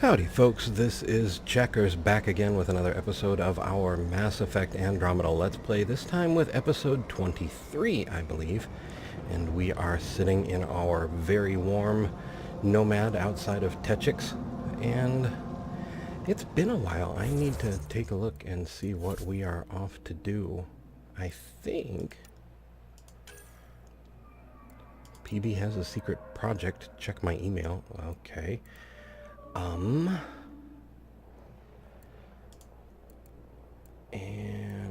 Howdy folks, this is Checkers back again with another episode of our Mass Effect Andromeda Let's Play, this time with episode 23, I believe. And we are sitting in our very warm Nomad outside of Techix, and it's been a while. I need to take a look and see what we are off to do. I think PB has a secret project. Check my email. Okay. And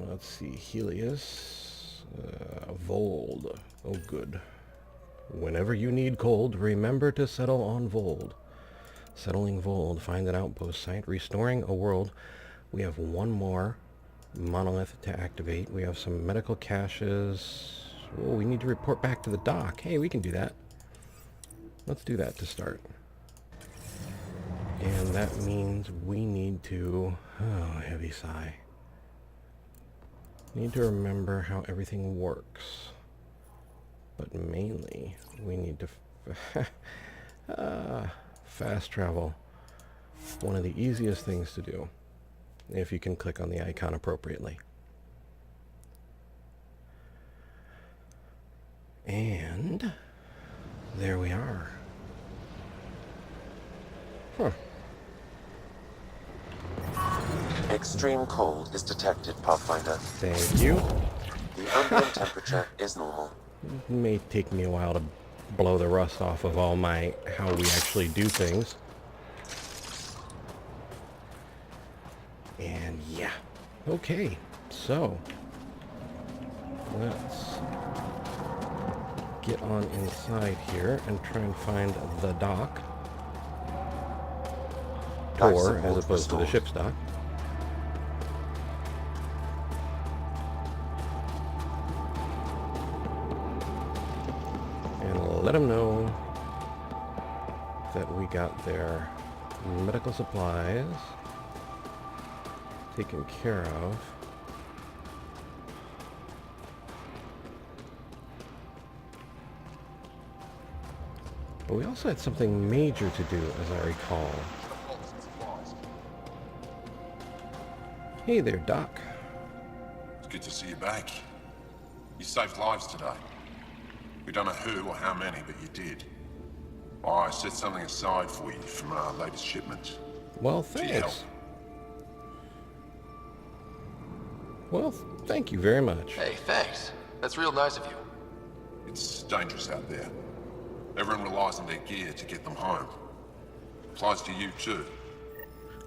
let's see, Helios, Voeld. Oh, good. Whenever you need cold, remember to settle on Voeld. Settling Voeld, find an outpost site, restoring a world. We have one more monolith to activate. We have some medical caches. Oh, we need to report back to the dock. Hey, we can do that. Let's do that to start. And that means we need to, oh, heavy sigh. Need to remember how everything works. But mainly, we need to fast travel. One of the easiest things to do, if you can click on the icon appropriately. And there we are. Huh. Extreme cold is detected, Pathfinder. Thank you. The ambient temperature is normal. It may take me a while to blow the rust off of all my how we actually do things. And yeah. Okay. So let's get on inside here and try and find the dock. Or as opposed to the ship's dock. Let them know that we got their medical supplies taken care of. But we also had something major to do, as I recall. Hey there, Doc. It's good to see you back. You saved lives today. We don't know who or how many, but you did. I set something aside for you from our latest shipment. Well, thanks. Well, thank you very much. Hey, thanks. That's real nice of you. It's dangerous out there. Everyone relies on their gear to get them home. Applies to you too.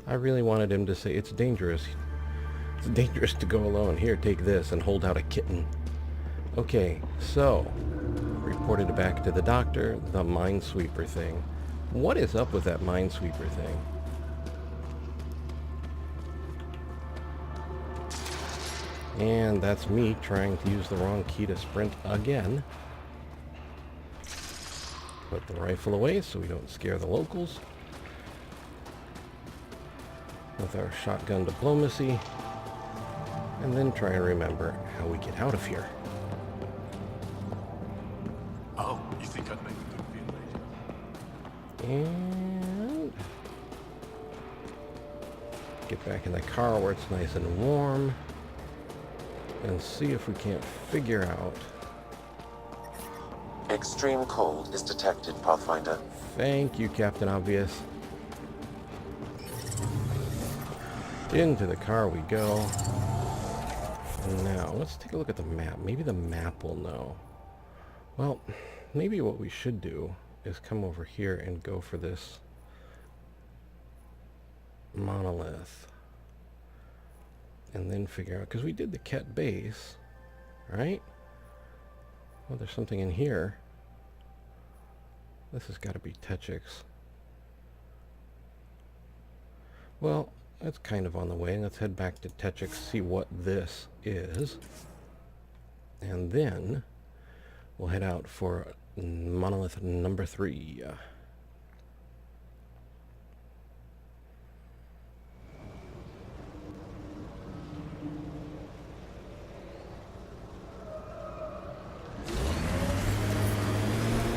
I really wanted him to say it's dangerous. It's dangerous to go alone. Here, take this, and hold out a kitten. Okay, so reported back to the doctor, the minesweeper thing. What is up with that minesweeper thing? And that's me trying to use the wrong key to sprint again. Put the rifle away so we don't scare the locals. With our shotgun diplomacy. And then try and remember how we get out of here. Oh, you think I'd make a good field agent? And get back in the car where it's nice and warm. And see if we can't figure out. Extreme cold is detected, Pathfinder. Thank you, Captain Obvious. Into the car we go. And now, let's take a look at the map. Maybe the map will know. Well, maybe what we should do is come over here and go for this monolith. And then figure out, because we did the Ket base, right? Well, there's something in here. This has got to be Techix. Well, that's kind of on the way. Let's head back to Techix, see what this is. And then we'll head out for monolith number 3.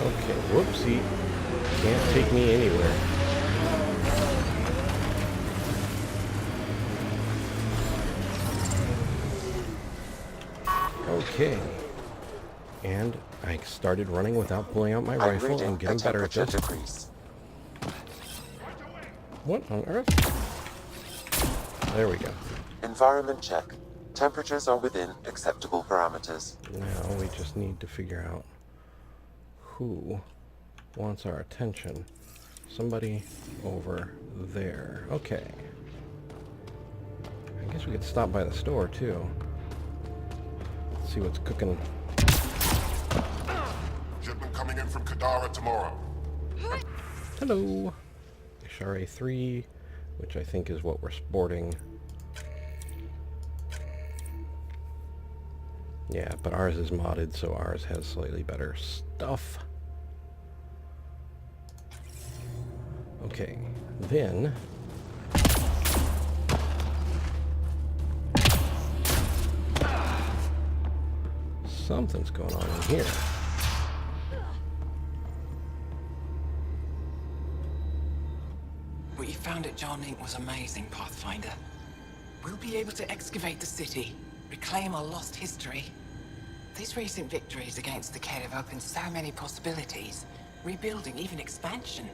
Okay, whoopsie. Can't take me anywhere. Okay. And I started running without pulling out my I'm rifle reading and getting a better at temperature this. decrease. What on earth? There we go. Environment check. Temperatures are within acceptable parameters. Now we just need to figure out who wants our attention. Somebody over there. Okay. I guess we could stop by the store too. See what's cooking. Shipment coming in from Kadara tomorrow. Hello. HRA 3, which I think is what we're sporting. Yeah, but ours is modded, so ours has slightly better stuff. Okay, then... something's going on in here. What you found at John Inc. was amazing, Pathfinder. We'll be able to excavate the city, reclaim our lost history. These recent victories against the Ked have opened so many possibilities. Rebuilding, even expansion.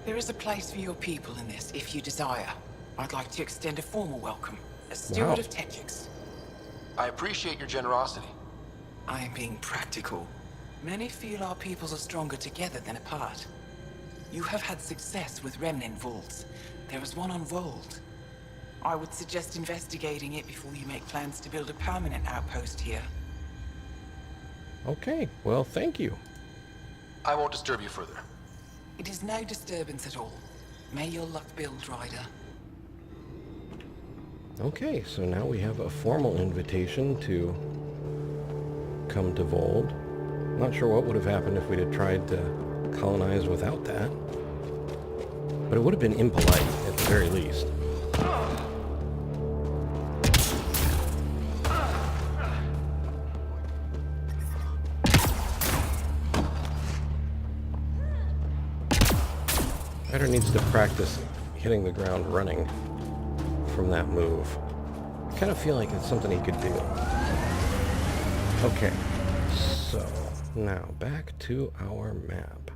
There is a place for your people in this, if you desire. I'd like to extend a formal welcome as Steward of Techix. I appreciate your generosity. I am being practical. Many feel our peoples are stronger together than apart. You have had success with remnant vaults. There is one on Voeld. I would suggest investigating it before you make plans to build a permanent outpost here. Okay, well, thank you. I won't disturb you further. It is no disturbance at all. May your luck build, Ryder. Okay, so now we have a formal invitation to come to Voeld. Not sure what would have happened if we'd have tried to colonize without that. But it would have been impolite, at the very least. Ryder needs to practice hitting the ground running from that move. I kind of feel like it's something he could do. Okay, so now back to our map.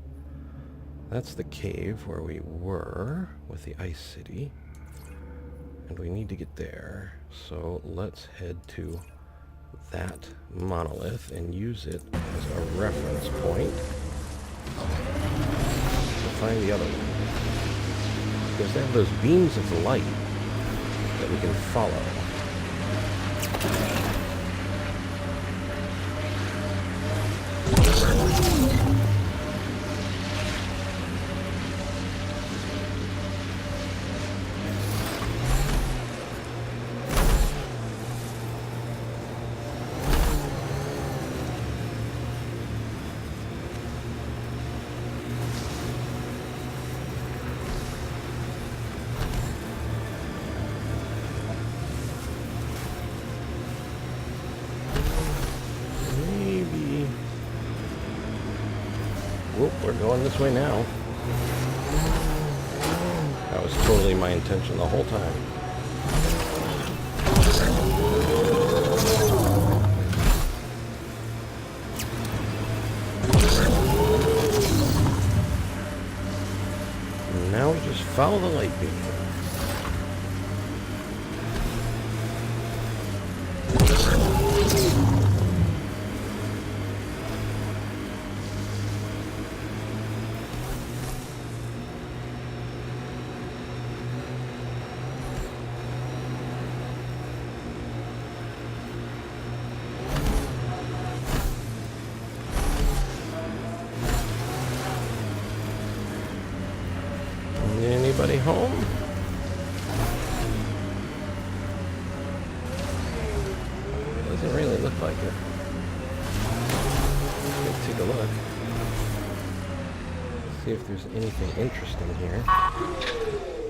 That's the cave where we were with the Ice City. And we need to get there. So let's head to that monolith and use it as a reference point to find the other one. Because they have those beams of light that we can follow. Whoop, we're going this way now. That was totally my intention the whole time. And now we just follow the light beam. Anybody home? Doesn't really look like it. Let's take a look. See if there's anything interesting here.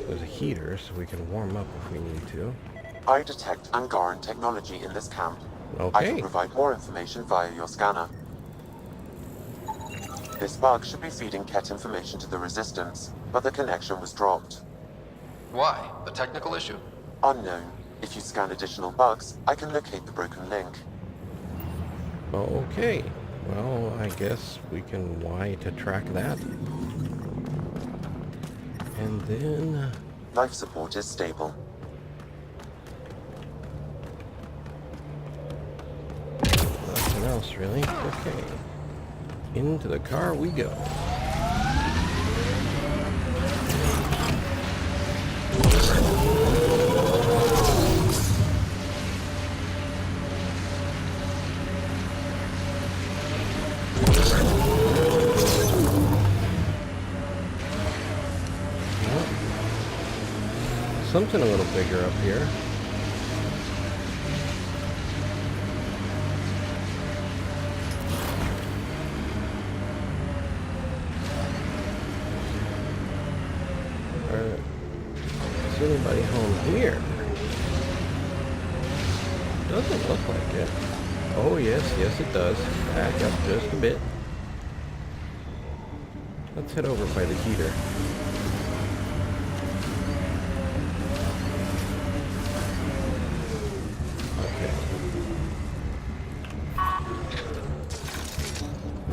There's a heater, so we can warm up if we need to. I detect Angaran technology in this camp. I Okay. can provide more information via your scanner. This bug should be feeding Ket information to the Resistance, but the connection was dropped. Why? A technical issue? Unknown. If you scan additional bugs, I can locate the broken link. Okay. Well, I guess we can Y to track that. And then... Life support is stable. nothing else, really. Okay. Into the car we go. Something a little bigger up here. Is anybody home here? Doesn't look like it. Oh yes, yes it does. Back up just a bit. Let's head over by the heater.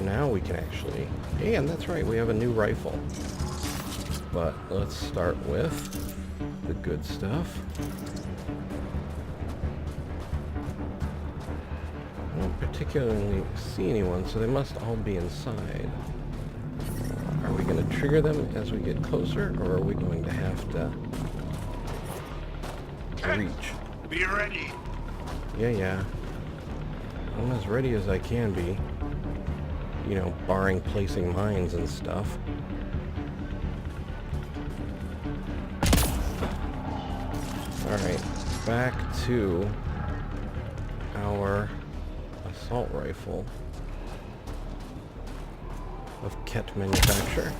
Now we can actually... and that's right, we have a new rifle. But let's start with the good stuff. I don't particularly see anyone, so they must all be inside. Are we going to trigger them as we get closer, or are we going to have to reach? Be ready. Yeah. I'm as ready as I can be. You know, barring placing mines and stuff. Alright, back to our assault rifle of Ket manufacture.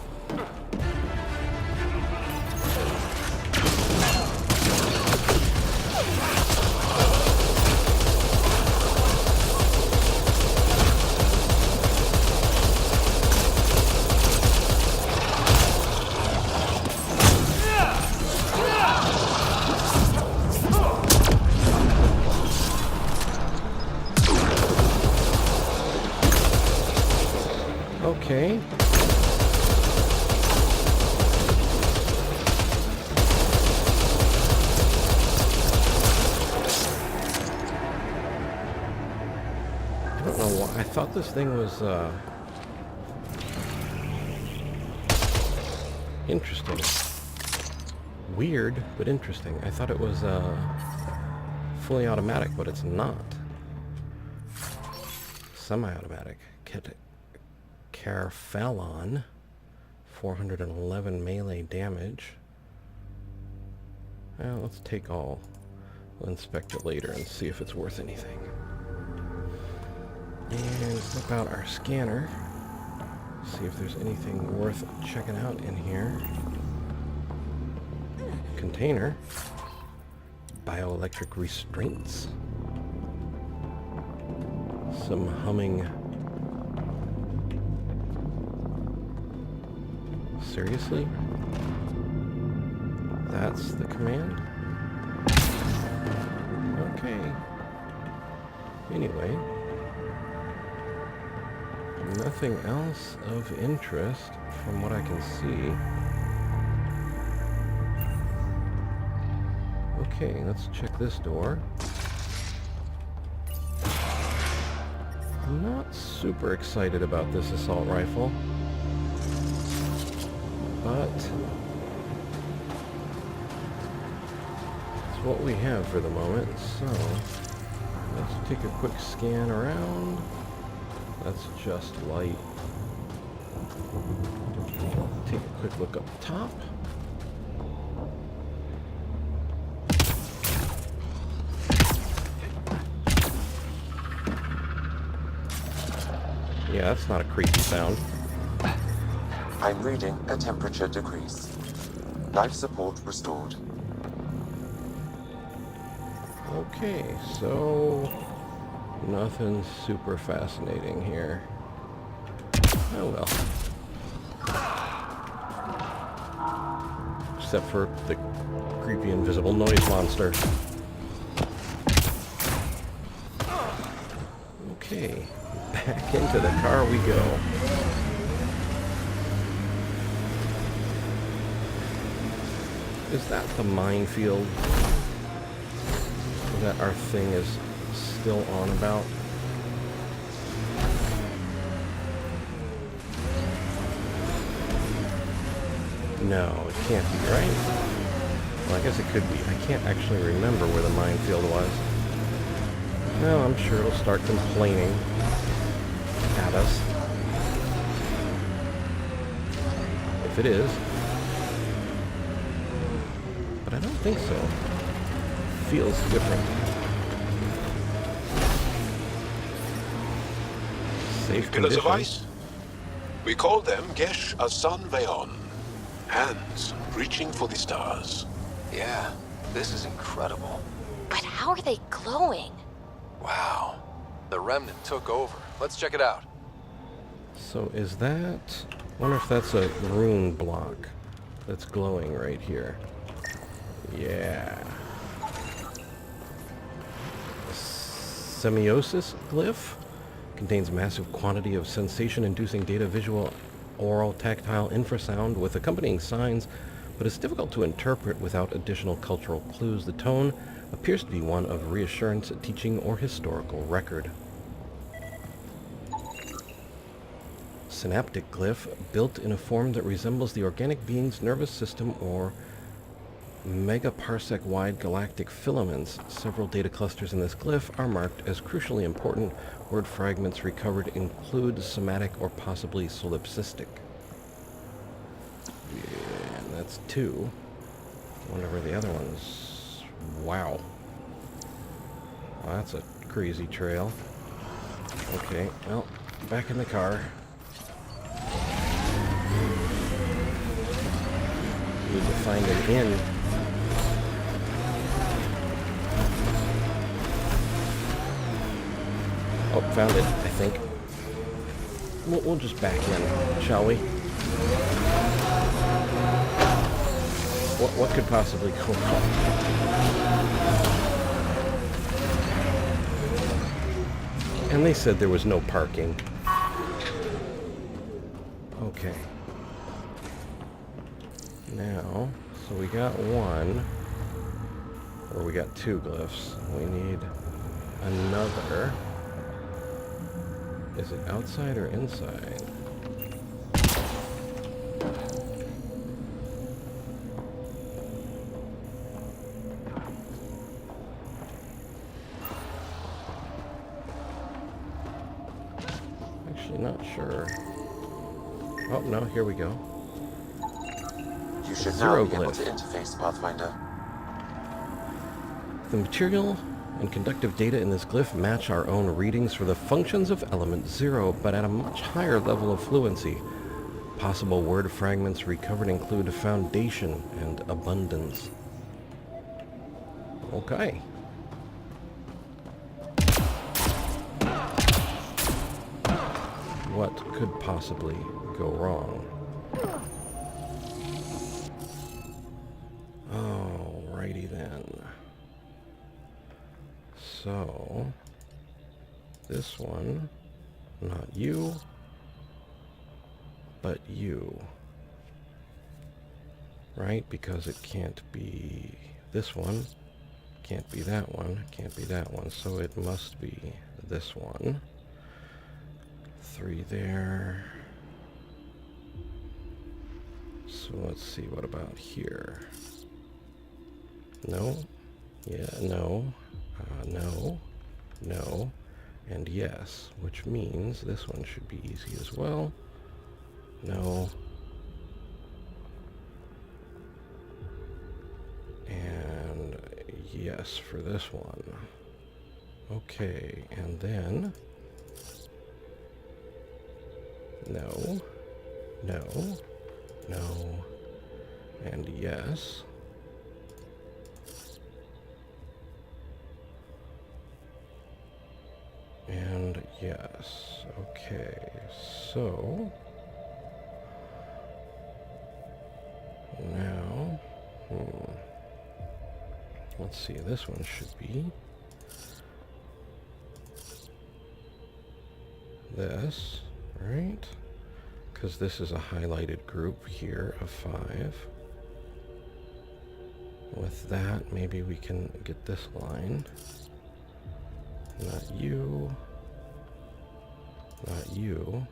Okay. I don't know why. I thought this thing was, interesting. Weird, but interesting. I thought it was, fully automatic, but it's not. Semi-automatic. Carphalon, 411 melee damage. Well, let's take all. We'll inspect it later and see if it's worth anything. And flip out our scanner. See if there's anything worth checking out in here. Container. Bioelectric restraints. Some humming. Seriously? That's the command? Okay. Anyway. Nothing else of interest from what I can see. Okay, let's check this door. I'm not super excited about this assault rifle. But it's what we have for the moment, so let's take a quick scan around. That's just light. Take a quick look up top. Yeah, that's not a creepy sound. I'm reading a temperature decrease. Life support restored. Okay, so nothing super fascinating here. Oh well. Except for the creepy invisible noise monster. Okay, back into the car we go. Is that the minefield that our thing is still on about? No, it can't be, right? Well, I guess it could be. I can't actually remember where the minefield was. Well, I'm sure it'll start complaining at us. If it is. But I don't think so. Feels different. Safe Pillars of conditions. ice. We call them Gesh Asan Veon. Hands reaching for the stars. Yeah, this is incredible. But how are they glowing? Wow. The remnant took over. Let's check it out. So is that... I wonder if that's a rune block that's glowing right here. Yeah. Semiosis glyph contains massive quantity of sensation-inducing data, visual, oral, tactile, infrasound with accompanying signs, but it's difficult to interpret without additional cultural clues. The tone appears to be one of reassurance, teaching, or historical record. Synaptic glyph, built in a form that resembles the organic being's nervous system or megaparsec-wide galactic filaments. Several data clusters in this glyph are marked as crucially important. Word fragments recovered include somatic or possibly solipsistic. Yeah, and that's 2. Wonder where the other one's... Wow. Well, that's a crazy trail. Okay, well, back in the car. Need to find an inn. Oh, found it, I think. We'll just back in, shall we? What could possibly go wrong? And they said there was no parking. Okay. Now, so we got 1, or we got 2 glyphs. We need another. Is it outside or inside? Actually, not sure. Oh, no, here we go. You should Zero now be able glyph. to interface, Pathfinder. The material and conductive data in this glyph match our own readings for the functions of element 0, but at a much higher level of fluency. Possible word fragments recovered include foundation and abundance. Okay. What could possibly go wrong? Alrighty then. So, this one, not you, but you. Right? Because it can't be this one, can't be that one, can't be that one. So it must be this one. 3 there. So let's see, what about here? No. Yeah, no. No. No. And yes, which means this one should be easy as well. No. And yes for this one. Okay, and then... No. No. No. And yes. And yes. Okay, so... Now... Let's see, this one should be... this, right? Because this is a highlighted group here of 5. With that, maybe we can get this line. Not you. Not you.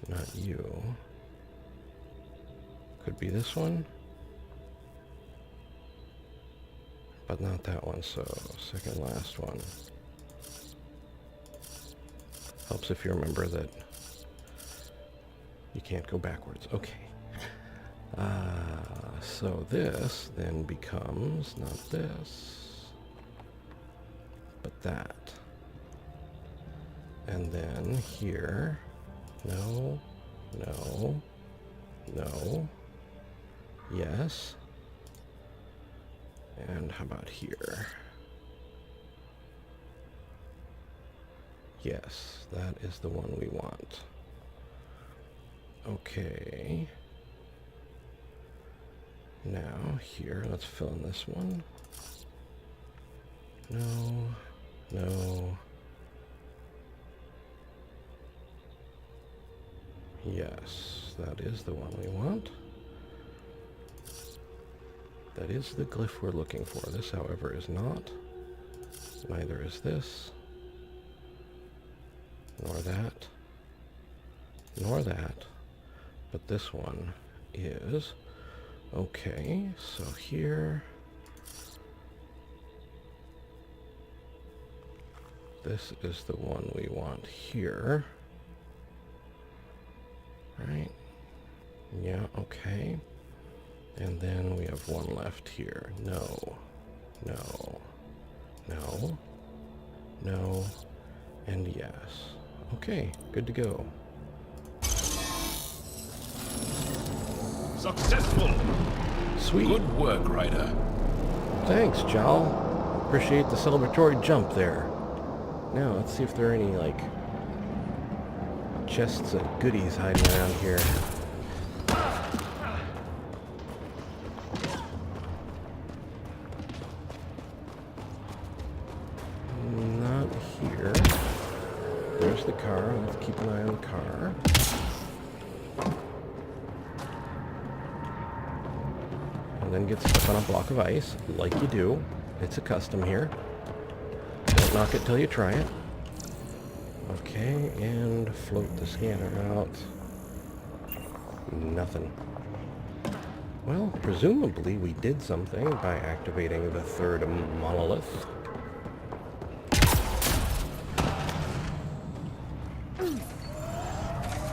Not you. Could be this one. But not that one, so second last one. Helps if you remember that you can't go backwards. Okay. So this then becomes not this, but that. And then here, no, no, no, yes. And how about here? Yes, that is the one we want. Okay. Now, here, let's fill in this one. No, no. Yes, that is the one we want. That is the glyph we're looking for. This, however, is not. Neither is this. Nor that. Nor that. But this one is. Okay, so here. This is the one we want here. Right? Yeah, okay. And then we have one left here. No. No. No. No. And yes. Okay, good to go. Successful! Sweet. Good work, Ryder. Thanks, Jal. Appreciate the celebratory jump there. Now, let's see if there are any, like, chests of goodies hiding around here. Not here. There's the car. Let's keep an eye on the car. And then get stuck on a block of ice, like you do. It's a custom here. Don't knock it till you try it. Okay, and float the scanner out. Nothing. Well, presumably we did something by activating the third monolith.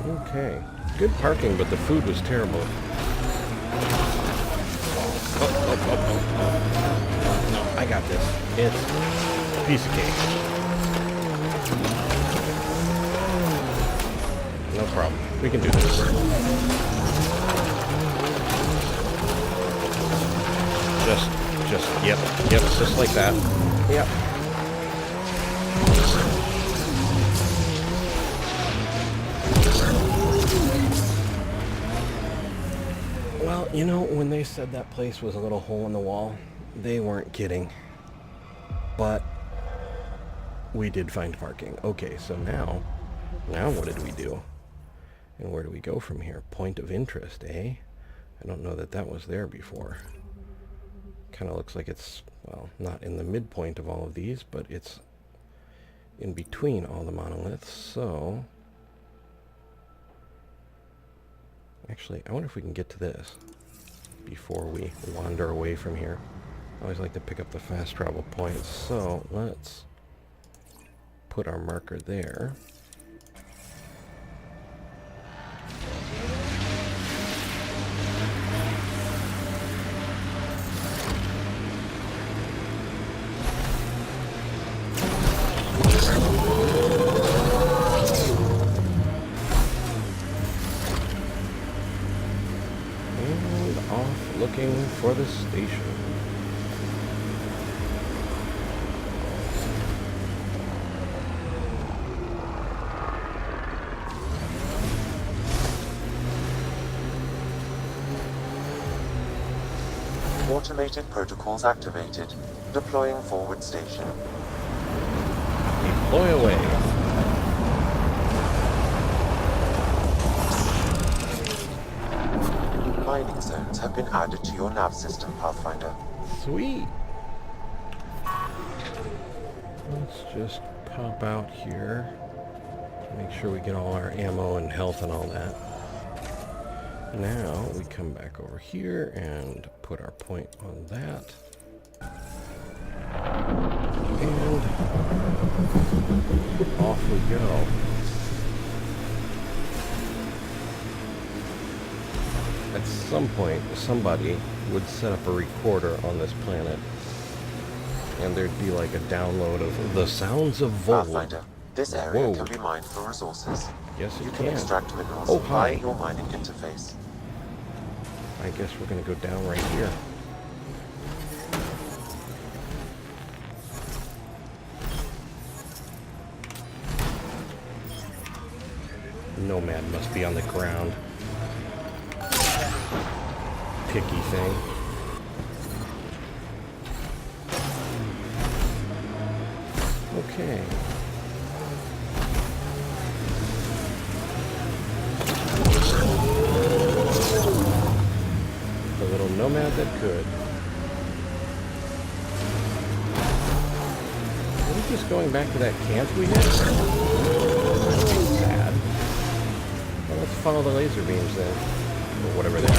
Okay. Good parking, but the food was terrible. No, I got this. It's a piece of cake. No problem. We can do this. Yep, just like that. Yep. Well, you know, when they said that place was a little hole in the wall, they weren't kidding. But we did find parking. Okay, so now what did we do? And where do we go from here? Point of interest, eh? I don't know that that was there before. Kind of looks like it's, well, not in the midpoint of all of these, but it's in between all the monoliths, so... Actually, I wonder if we can get to this before we wander away from here. I always like to pick up the fast travel points, so let's put our marker there. Looking for the station. Automated protocols activated. Deploying forward station. Deploy away. mining zones have been added to your nav system, Pathfinder. Sweet. Let's just pop out here. Make sure we get all our ammo and health and all that. Now we come back over here and put our point on that. And off we go. At some point, somebody would set up a recorder on this planet, and there'd be like a download of the sounds of Voeld. Pathfinder, this area Whoa. can be mined for resources. Yes, You it can can. extract minerals Oh, via hi. your mining interface. I guess we're gonna go down right here. Nomad must be on the ground. Picky thing. Okay. The little nomad that could. Are we just going back to that camp we had? That'd be sad. Well, let's follow the laser beams then. Or whatever they are.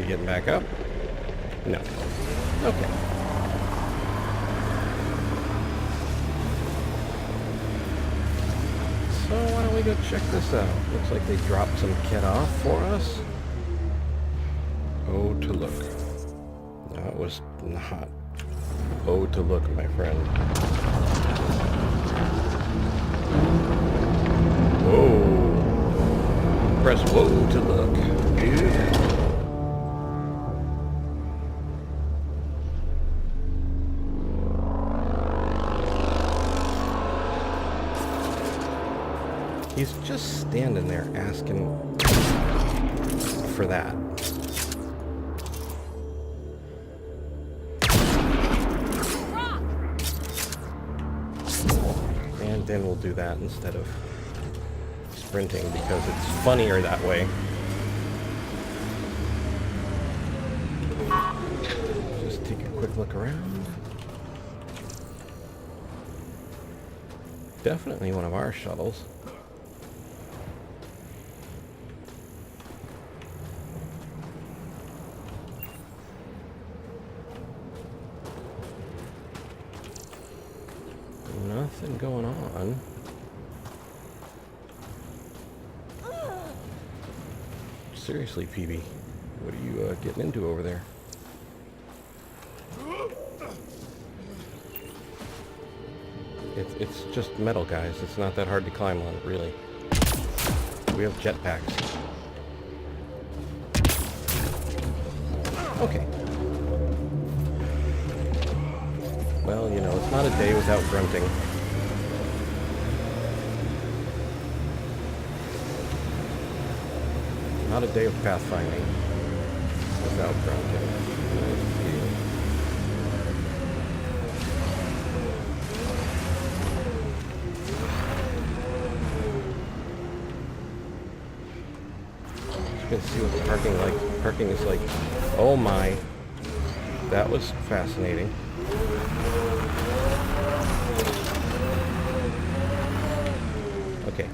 Getting back up? No. Okay. So why don't we go check this out? Looks like they dropped some kit off for us. Oh, to look. No, it was not. Oh, to look, my friend. Whoa. Press whoa to look. Dude. He's just standing there asking for that. And then we'll do that instead of sprinting because it's funnier that way. Just take a quick look around. Definitely one of our shuttles. Nothing going on. Seriously, PB, what are you getting into over there? It's just metal, guys. It's not that hard to climb on, really. We have jetpacks. Okay. Well, you know, it's not a day without grunting. Not a day of pathfinding without grunting. Let's see. Just gonna see what the parking is like. Oh my. That was fascinating. Okay.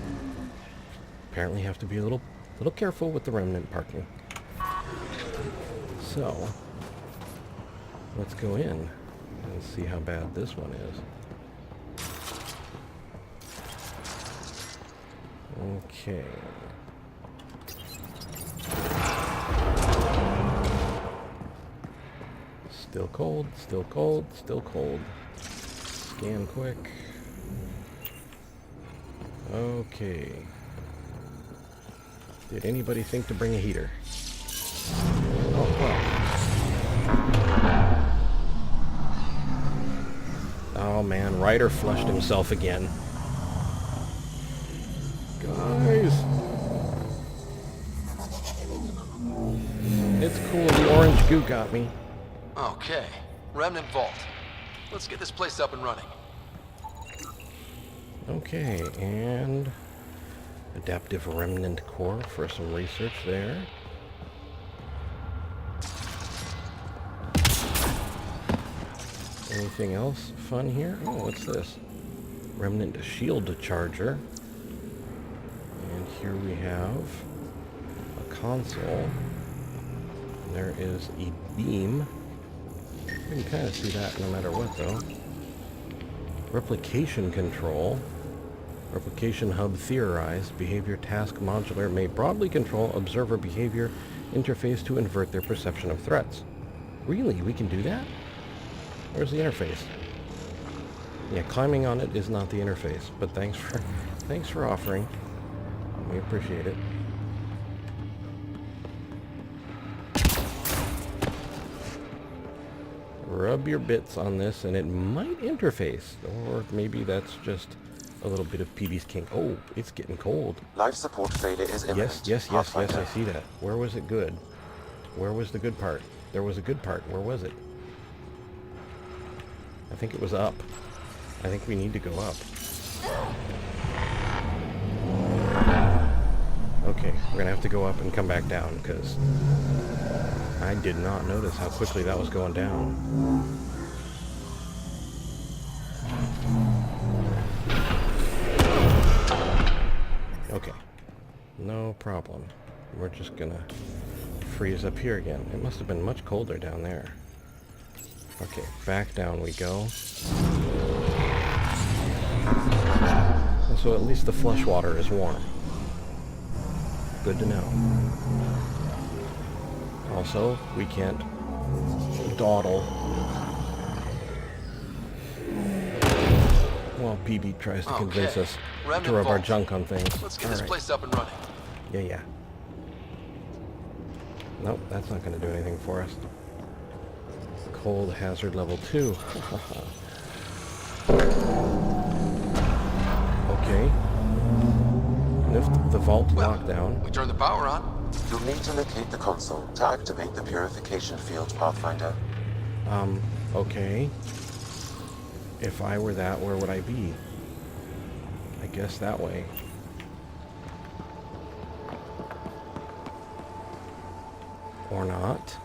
Apparently have to be a little careful with the remnant parking. So, let's go in and see how bad this one is. Okay. Still cold, still cold, still cold. Scan quick. Okay. Did anybody think to bring a heater? Oh, well. Oh, man. Ryder flushed himself again. Guys! It's cool. The orange goo got me. Okay. Remnant Vault. Let's get this place up and running. Okay, and adaptive remnant core for some research there. Anything else fun here? Oh, what's this? Remnant shield charger. And here we have a console. And there is a beam. You can kind of see that no matter what, though. Replication control. Replication hub theorized. Behavior task modular may broadly control observer behavior interface to invert their perception of threats. Really? We can do that? Where's the interface? Yeah, climbing on it is not the interface, but thanks for offering. We appreciate it. Rub your bits on this and it might interface, or maybe that's just a little bit of PB's kink. Oh, it's getting cold. Life support failure is imminent. Yes, I see that. Where was it good? Where was the good part? There was a good part. Where was it? I think it was up. I think we need to go up. Okay, we're gonna have to go up and come back down, because I did not notice how quickly that was going down. Okay, no problem. We're just gonna freeze up here again. It must have been much colder down there. Okay, back down we go. And so at least the flush water is warm. Good to know. Also, we can't dawdle. Well, PB tries to convince us to rub our junk on things. Let's get this place up and running. Yeah. Nope, that's not going to do anything for us. Cold hazard level 2. Okay. Lift the vault lockdown. We turn the power on. You'll need to locate the console to activate the purification field, Pathfinder. Okay. If I were that, where would I be? I guess that way. Or not.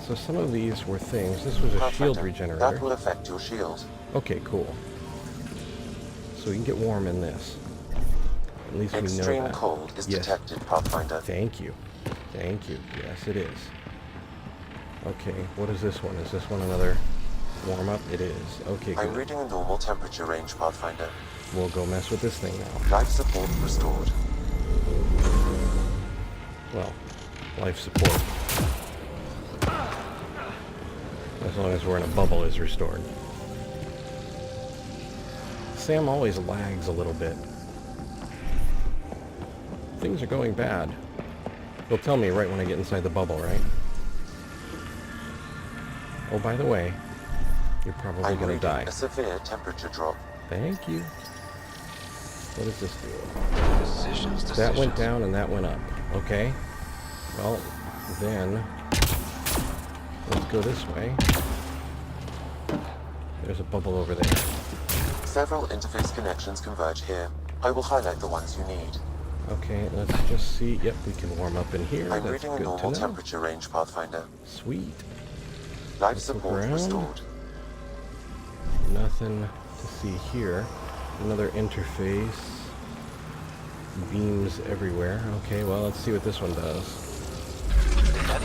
So some of these were things. This was a shield regenerator. That will affect your shield. Okay, cool. So we can get warm in this. At least we know that. Extreme cold is detected, Pathfinder. Thank you. Yes, it is. Okay, what is this one? Is this one another warm-up? It is. Okay, good. I'm reading a normal temperature range, Pathfinder. We'll go mess with this thing now. Life support restored. Well, life support. As long as we're in a bubble is restored. Sam always lags a little bit. Things are going bad. He'll tell me right when I get inside the bubble, right? Oh, by the way, you're probably going to die. A severe temperature drop. Thank you. What does this do? Decisions. That went down and that went up. Okay. Well, then let's go this way. There's a bubble over there. Several interface connections converge here. I will highlight the ones you need. Okay, let's just see. Yep, we can warm up in here. I'm That's reading a good normal to know. temperature range, Pathfinder. Sweet. Life Let's look support around. restored. Nothing to see here. Another interface. Beams everywhere. Okay, well, let's see what this one does.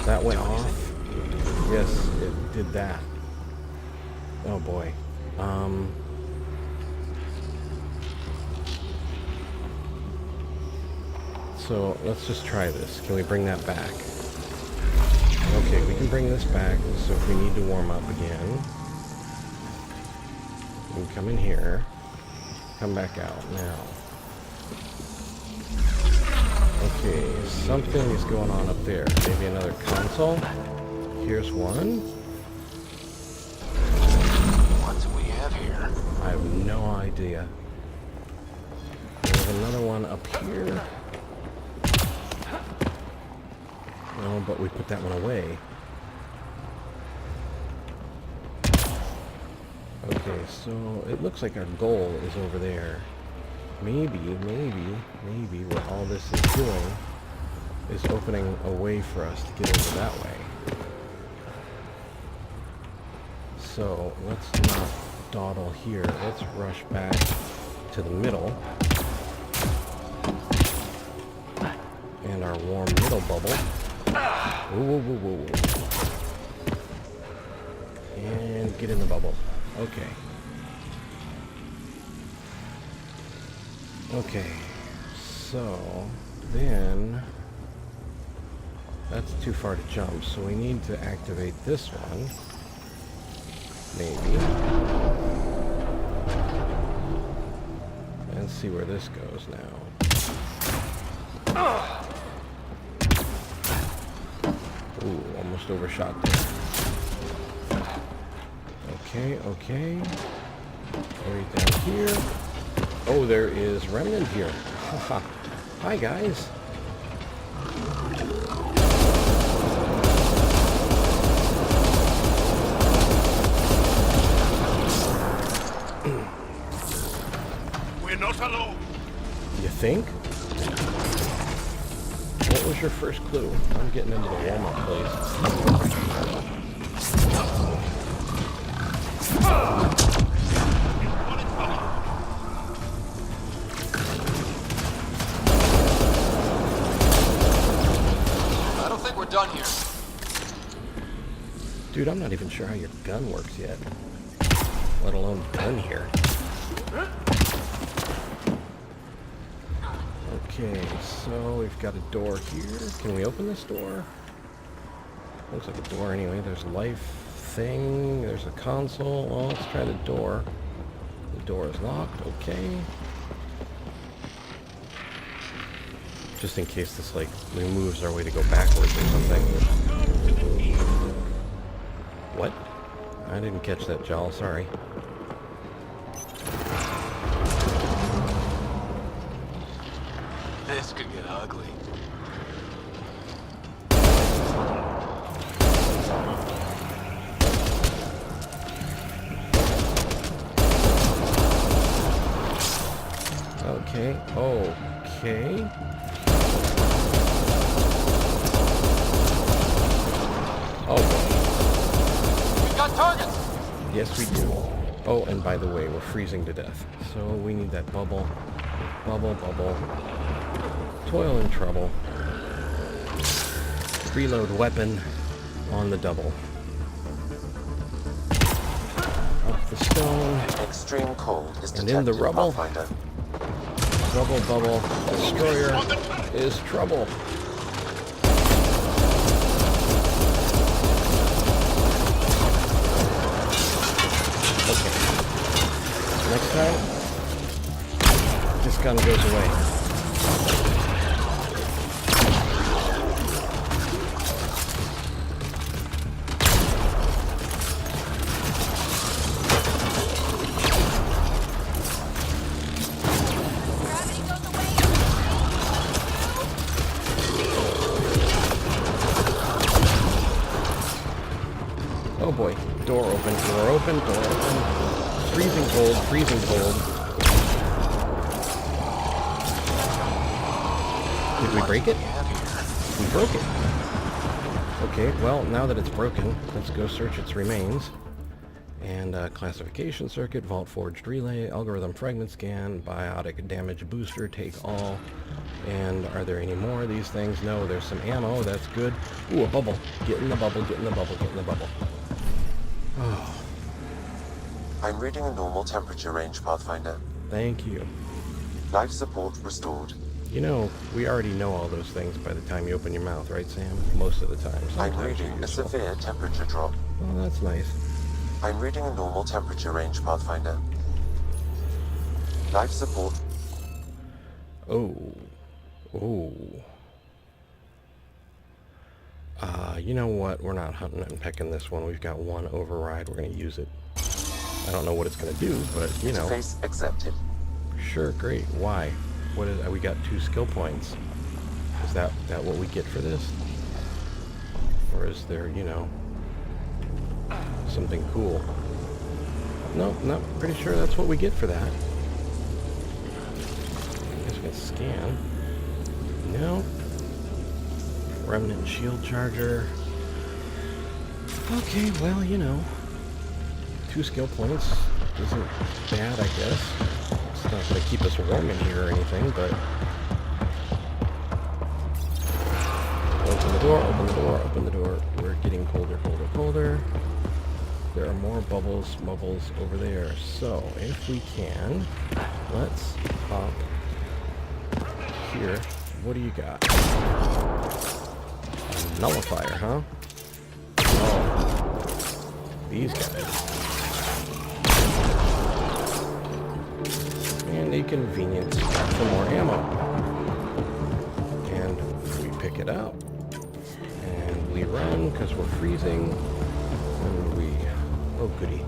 That went off. Yes, it did that. Oh boy. So let's just try this. Can we bring that back? Okay, we can bring this back. So if we need to warm up again, can come in here. Come back out now. Okay, something is going on up there. Maybe another console. Here's one. What do we have here? I have no idea. There's another one up here. No, but we put that one away. Okay, so it looks like our goal is over there. Maybe what all this is doing is opening a way for us to get over that way. So let's not dawdle here. Let's rush back to the middle. And our warm middle bubble. Whoa, whoa, whoa, whoa. And get in the bubble. Okay. Okay. So then that's too far to jump, so we need to activate this one. Maybe. And see where this goes now. Ooh, almost overshot there. Okay. Right down here. Oh, there is Remnant here. Haha. Hi, guys. We're not alone. You think? What was your first clue? I'm getting into the warm-up place. I don't think we're done here. Dude, I'm not even sure how your gun works yet. Let alone done here. Okay, so we've got a door here. Can we open this door? Looks like a door anyway. There's a life thing. There's a console. Well, let's try the door. The door is locked. Okay. Just in case this, like, removes our way to go backwards or something. What? I didn't catch that, Jal. Sorry. This could get ugly. Okay. Oh boy. We've got targets! Yes, we do. Oh, and by the way, we're freezing to death. So we need that bubble. Bubble. Toil and trouble. Reload weapon on the double. Up the stone. Extreme cold is And detected, in the rubble. Pathfinder. Bubble. Destroyer is trouble. Okay. Next time, this gun goes away. Oh boy, door open. Freezing cold. Did we break it? We broke it. Okay, well, now that it's broken, let's go search its remains. And classification circuit, vault forged relay, algorithm fragment scan, biotic damage booster, take all. And are there any more of these things? No, there's some ammo. That's good. Ooh, a bubble. Get in the bubble. Oh. I'm reading a normal temperature range, Pathfinder. Thank you. Life support restored. You know, we already know all those things by the time you open your mouth, right, Sam? Most of the time. I'm Sometimes reading you're a useful. severe temperature drop. Oh, that's nice. I'm reading a normal temperature range, Pathfinder. Life support. Oh. Oh. You know what? We're not hunting and pecking this one. We've got one override. We're going to use it. I don't know what it's going to do, but, you know. Interface accepted. Sure, great. Why? What is... we got 2 skill points. Is that what we get for this? Or is there, you know, something cool? Nope, not pretty sure that's what we get for that. I guess we can scan. No. Remnant shield charger. Okay, well, you know. 2 skill points isn't bad, I guess. It's not going to keep us warm in here or anything, but... Open the door, open the door, open the door. We're getting colder, colder, colder. There are more bubbles over there. So, if we can, let's pop here. What do you got? A nullifier, huh? Oh, these guys. And a convenient spot for more ammo. And we pick it up. And we run because we're freezing. And we... oh, goody.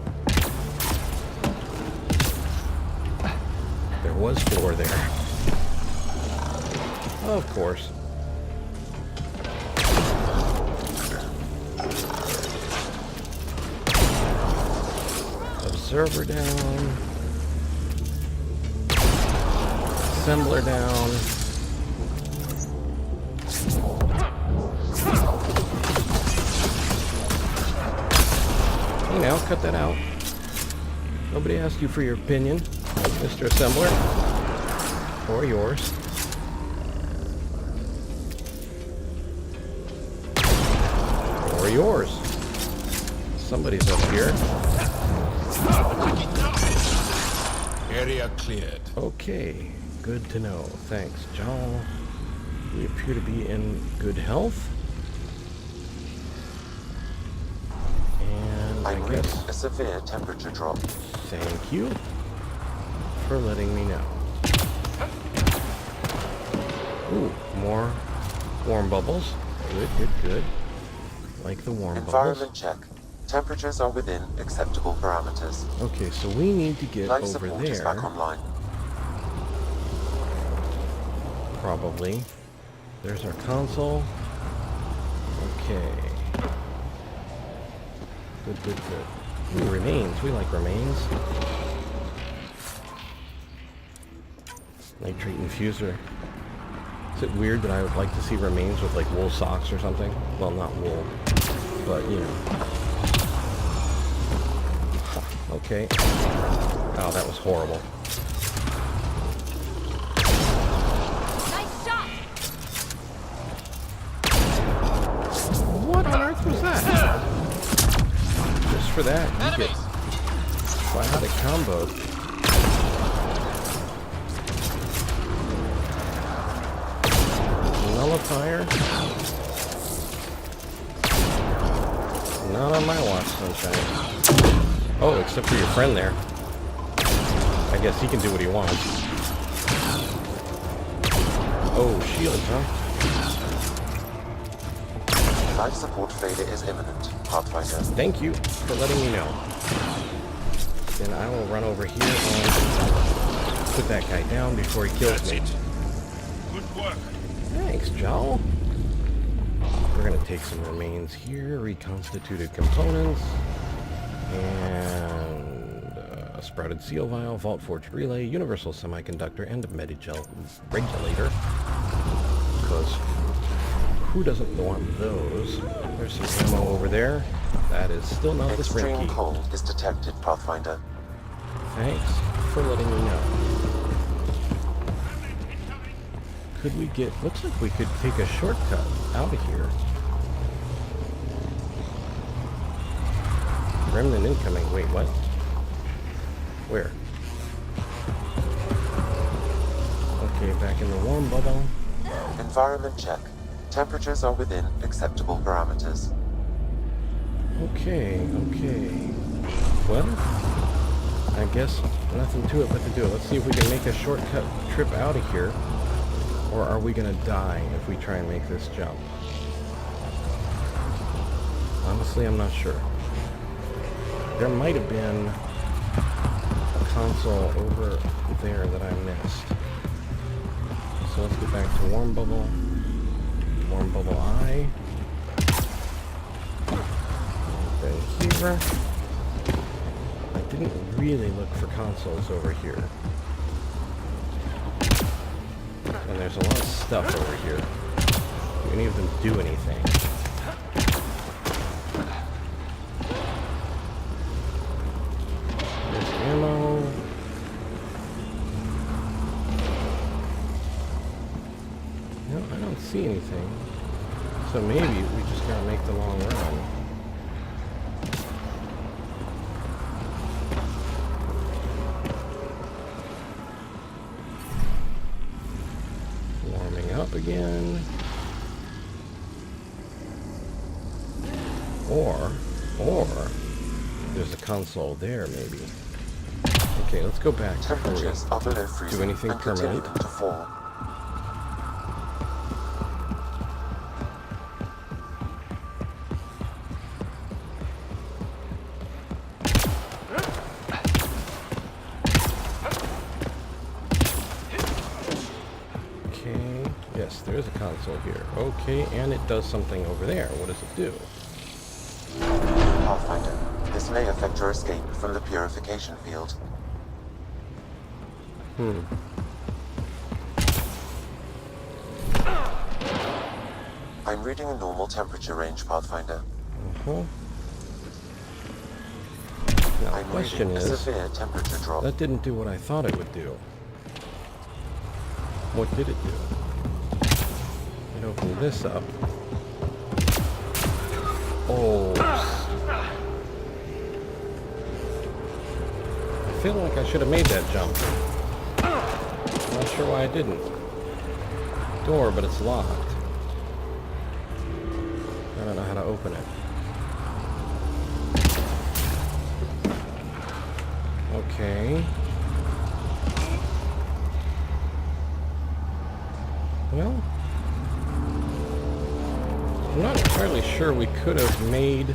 There was floor there. Of course. Observer down. Assembler down. Hey now, cut that out. Nobody asked you for your opinion, Mr. Assembler. Or yours. Or yours. Somebody's up here. Area cleared. Okay, good to know. Thanks, Joel. We appear to be in good health. And I I'm guess... reading a severe temperature drop. Thank you for letting me know. Ooh, more warm bubbles. Good, good, good. Like the warm Environment bubbles. check. Temperatures are within acceptable parameters. Okay, so we need to get Life over support is back there. online. Probably. There's our console. Okay. Good, good, good. Ooh, remains. We like remains. Nitrate infuser. Is it weird that I would like to see remains with like wool socks or something? Well, not wool, but you know. Okay. Oh, that was horrible. Nice shot! What on earth was that? Just for that, you get biotic combo. Nullifier. Not on my watch, sunshine. Oh, except for your friend there. I guess he can do what he wants. Oh, shields, huh? Life support failure is imminent, Pathfinder. Thank you for letting me know. Then I will run over here and put that guy down before he kills me. Good work. Thanks, Joel. We're going to take some remains here, reconstituted components, and a sprouted seal vial, vault forged relay, universal semiconductor, and a medigel regulator. Because who doesn't want those? There's some ammo over there. That is still not the sprint Extreme key. cold is detected, Pathfinder. Thanks for letting me know. Could we get... looks like we could take a shortcut out of here. Remnant incoming. Wait, what? Where? Okay, back in the warm bubble. Environment check. Temperatures are within acceptable parameters. Okay, okay. Well, I guess nothing to it but to do it. Let's see if we can make a shortcut trip out of here. Or are we gonna die if we try and make this jump? Honestly, I'm not sure. There might have been a console over there that I missed. So let's get back to Warm Bubble. Warm Bubble Eye. Then here. I didn't really look for consoles over here. And there's a lot of stuff over here. Do any of them do anything? There's ammo. No, I don't see anything. So maybe we just gotta make the long run. Warming up again. Or there's a console there maybe. Okay, let's go back. Temperatures are below freezing Do anything and continue permanent? to fall. Okay, yes, there is a console here. Okay, and it does something over there. What does it do? Pathfinder, this may affect your escape from the purification field. I'm reading a normal temperature range, Pathfinder. Now, the I'm question reading a is, severe temperature drop. that didn't do what I thought it would do. What did it do? It opened this up. Oh. I feel like I should have made that jump. I'm not sure why I didn't. Door, but it's locked. I don't know how to open it. Okay. Well, I'm not entirely sure we could have made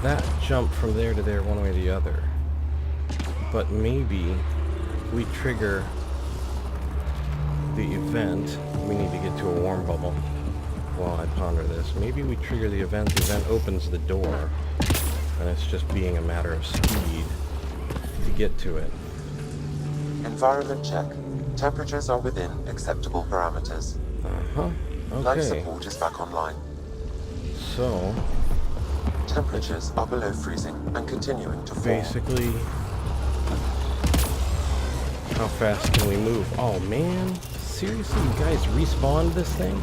that jump from there to there one way or the other. But maybe we trigger the event. We need to get to a warm bubble while I ponder this. Maybe we trigger the event opens the door, and it's just being a matter of speed to get to it. Environment check. Temperatures are within acceptable parameters. Life Okay. support is back online. So, Temperatures are below freezing and continuing to fall. basically, how fast can we move? Oh man, seriously, you guys respawned this thing?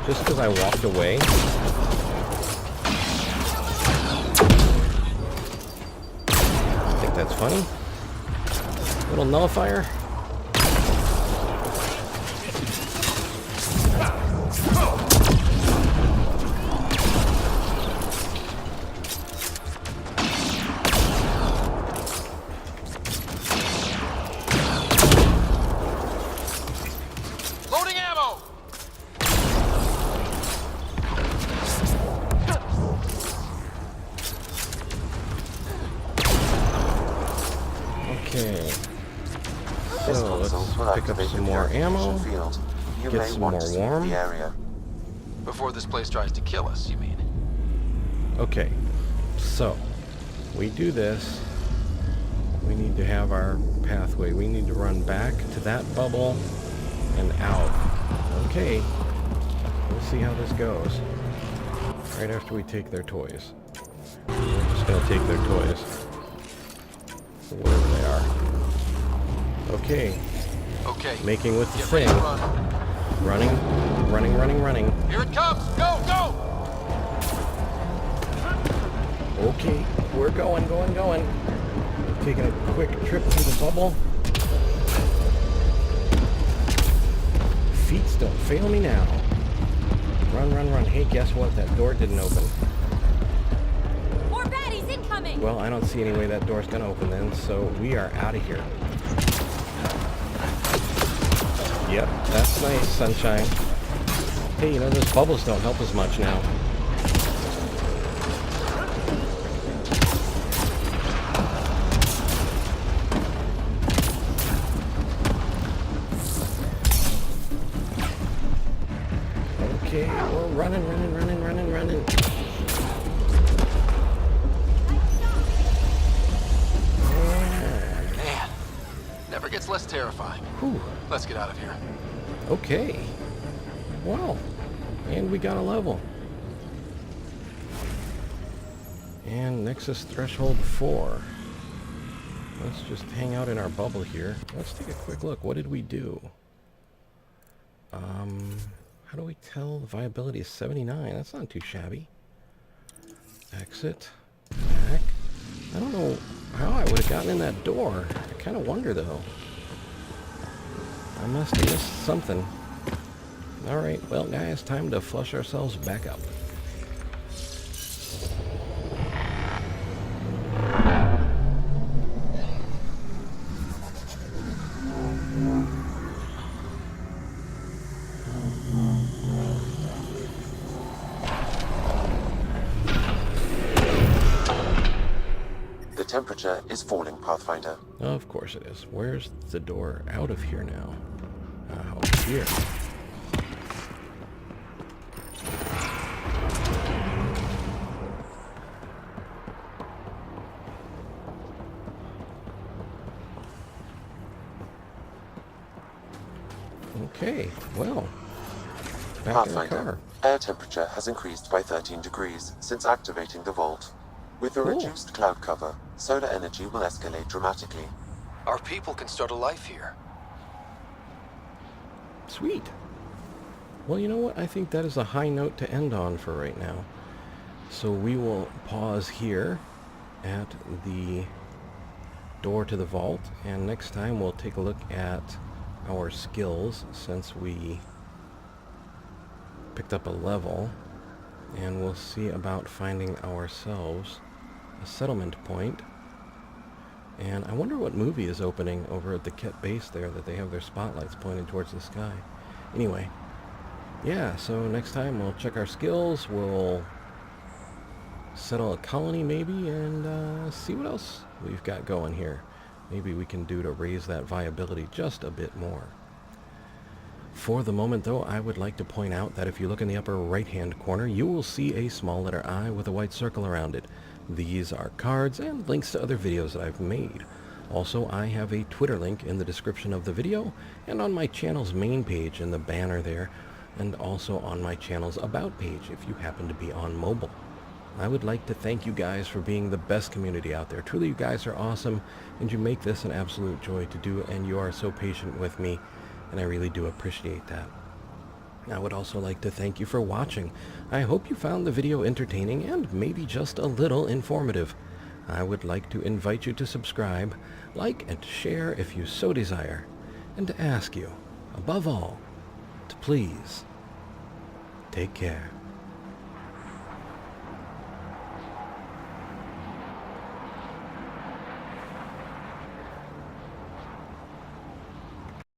Just because I walked away? Think that's funny? Little nullifier? Loading ammo! Okay. This So let's console will pick up activate some the more purification ammo. field. You Get may some want more to sweep warm. the area. Before this place tries to kill us, you mean? Okay, so we do this. We need to have our pathway. We need to run back to that bubble and out. Okay, let's see how this goes. Right after we take their toys. We're just gonna take their toys. Wherever they are. Okay, Okay. making with the Get ready thing. to run. Running. Here it comes! Go, go! Okay, we're going. Taking a quick trip through the bubble. Feet don't fail me now. Run. Hey, guess what? That door didn't open. More baddies incoming! Incoming! Well, I don't see any way that door's gonna open then, so we are out of here. Yep, that's nice, sunshine. Hey, you know, those bubbles don't help as much now. Okay, we're running. Man, never gets less terrifying. Whew. Let's get out of here. Okay. Well, and we got a level. And Nexus Threshold 4. Let's just hang out in our bubble here. Let's take a quick look. What did we do? How do we tell the viability is 79? That's not too shabby. Exit. Back. I don't know how I would have gotten in that door. I kind of wonder, though. I must have missed something. Alright, well, guys, time to flush ourselves back up. The temperature is falling, Pathfinder. Of course it is. Where's the door out of here now? Over here. Okay, well, back in the car. Pathfinder, air temperature has increased by 13 degrees since activating the vault. With the Cool. reduced cloud cover, solar energy will escalate dramatically. Our people can start a life here. Sweet. Well, you know what? I think that is a high note to end on for right now. So we will pause here at the door to the vault, and next time we'll take a look at our skills since we picked up a level, and we'll see about finding ourselves a settlement point. And I wonder what movie is opening over at the Ket base there that they have their spotlights pointed towards the sky. Anyway, yeah, so next time we'll check our skills, we'll settle a colony maybe, and see what else we've got going here. Maybe we can do to raise that viability just a bit more. For the moment, though, I would like to point out that if you look in the upper right-hand corner, you will see a small letter I with a white circle around it. These are cards and links to other videos that I've made. Also, I have a Twitter link in the description of the video, and on my channel's main page in the banner there, and also on my channel's About page if you happen to be on mobile. I would like to thank you guys for being the best community out there. Truly, you guys are awesome, and you make this an absolute joy to do, and you are so patient with me, and I really do appreciate that. I would also like to thank you for watching. I hope you found the video entertaining and maybe just a little informative. I would like to invite you to subscribe, like, and share if you so desire, and to ask you, above all, to please take care.